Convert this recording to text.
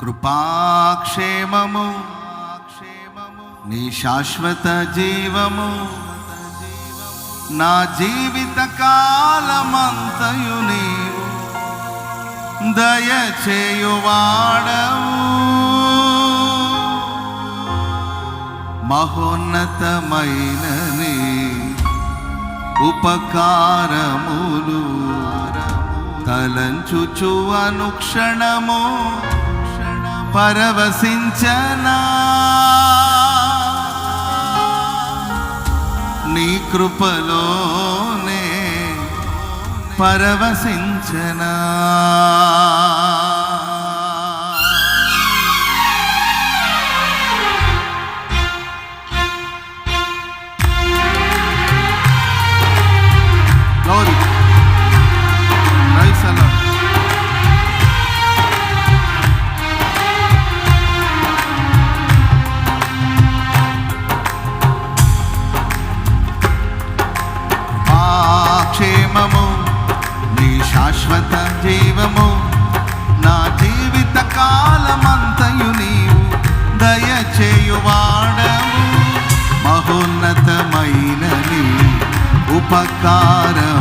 కృపాక్షేమము నీ శాశ్వత జీవము నా జీవిత కాలమంతయు నీవు దయచేయువాడవు. మహోన్నతమైన నీ ఉపకారములు తలంచుచు అనుక్షణము పరవశించనా. నీ కృపలోనే పరవశించనా. Glory. Praise the Lord. క్షేమము నీ శాశ్వత జీవము నా జీవిత కాలమంతయు నీవు దయచేయువాడవు. మహోన్నతమైన నీ ఉపకారము